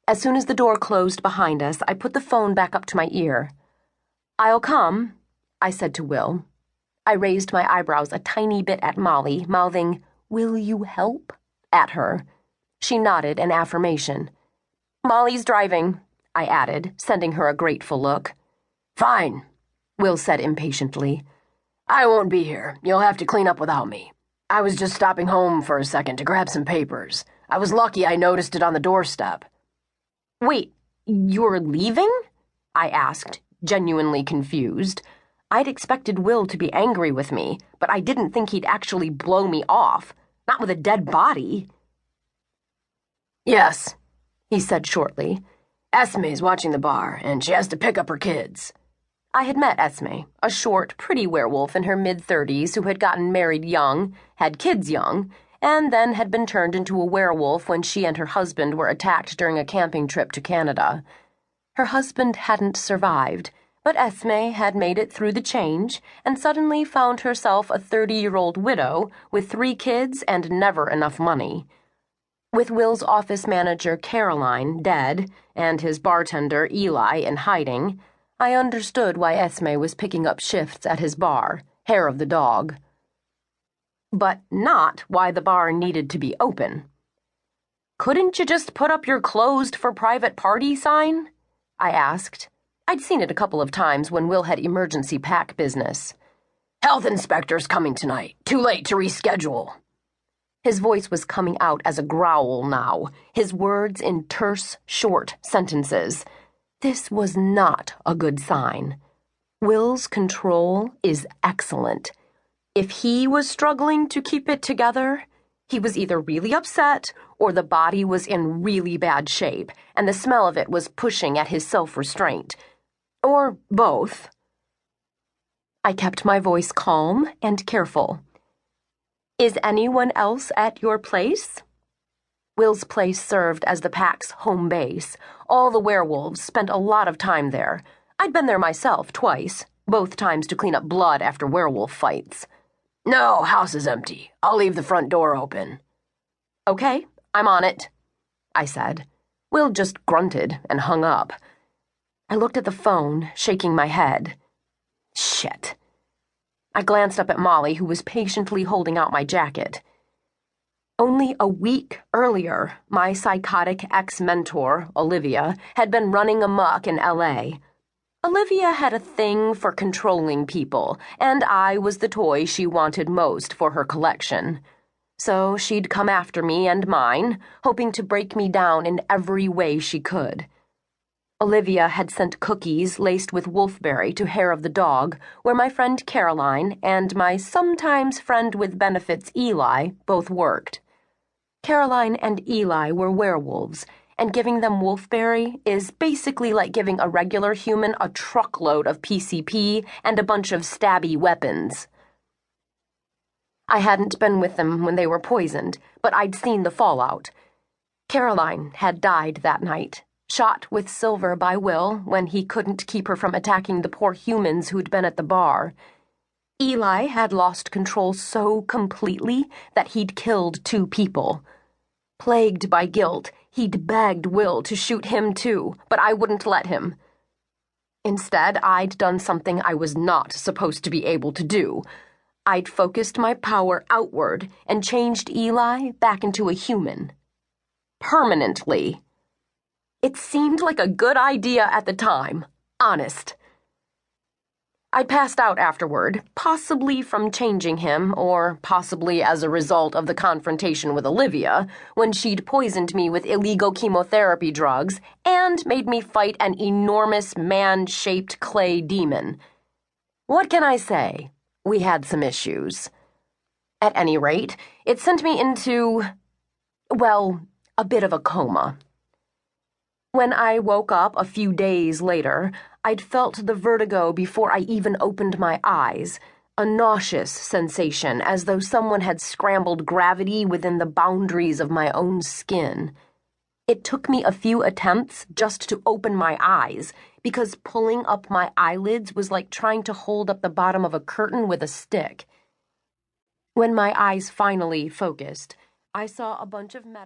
As soon as the door closed behind us, I put the phone back up to my ear. "I'll come," I said to Will. I raised my eyebrows a tiny bit at Molly, mouthing, "Will you help?" at her. She nodded in affirmation. "Molly's driving," I added, sending her a grateful look. "Fine," Will said impatiently. "I won't be here. You'll have to clean up without me. I was just stopping home for a second to grab some papers. I was lucky I noticed it on the doorstep." "Wait, you're leaving?" I asked, genuinely confused. I'd expected Will to be angry with me, but I didn't think he'd actually blow me off, not with a dead body. "Yes," he said shortly. "Esme's watching the bar, and she has to pick up her kids." I had met Esme, a short, pretty werewolf in her mid-30s who had gotten married young, had kids young, and then had been turned into a werewolf when she and her husband were attacked during a camping trip to Canada. Her husband hadn't survived, but Esme had made it through the change and suddenly found herself a 30-year-old widow with 3 kids and never enough money. With Will's office manager, Caroline, dead, and his bartender, Eli, in hiding, I understood why Esme was picking up shifts at his bar, Hair of the Dog. But not why the bar needed to be open. "Couldn't you just put up your closed for private party sign?" I asked. I'd seen it a couple of times when Will had emergency pack business. "Health inspector's coming tonight. Too late to reschedule." His voice was coming out as a growl now, his words in terse, short sentences. This was not a good sign. Will's control is excellent. If he was struggling to keep it together, he was either really upset or the body was in really bad shape, and the smell of it was pushing at his self-restraint. Or both. I kept my voice calm and careful. "Is anyone else at your place?" Will's place served as the pack's home base. All the werewolves spent a lot of time there. I'd been there myself twice, both times to clean up blood after werewolf fights. "No, house is empty. I'll leave the front door open." "Okay, I'm on it," I said. Will just grunted and hung up. I looked at the phone, shaking my head. Shit. I glanced up at Molly, who was patiently holding out my jacket. Only a week earlier, my psychotic ex-mentor, Olivia, had been running amok in L.A. Olivia had a thing for controlling people, and I was the toy she wanted most for her collection. So she'd come after me and mine, hoping to break me down in every way she could. Olivia had sent cookies laced with wolfberry to Hair of the Dog, where my friend Caroline and my sometimes friend with benefits Eli both worked. Caroline and Eli were werewolves, and giving them wolfberry is basically like giving a regular human a truckload of PCP and a bunch of stabby weapons. I hadn't been with them when they were poisoned, but I'd seen the fallout. Caroline had died that night, shot with silver by Will when he couldn't keep her from attacking the poor humans who'd been at the bar. Eli had lost control so completely that he'd killed 2 people. Plagued by guilt, he'd begged Will to shoot him too, but I wouldn't let him. Instead, I'd done something I was not supposed to be able to do. I'd focused my power outward and changed Eli back into a human. Permanently. It seemed like a good idea at the time, honest. I passed out afterward, possibly from changing him, or possibly as a result of the confrontation with Olivia, when she'd poisoned me with illegal chemotherapy drugs and made me fight an enormous man-shaped clay demon. What can I say? We had some issues. At any rate, it sent me into, well, a bit of a coma. When I woke up a few days later, I'd felt the vertigo before I even opened my eyes, a nauseous sensation as though someone had scrambled gravity within the boundaries of my own skin. It took me a few attempts just to open my eyes, because pulling up my eyelids was like trying to hold up the bottom of a curtain with a stick. When my eyes finally focused, I saw a bunch of medical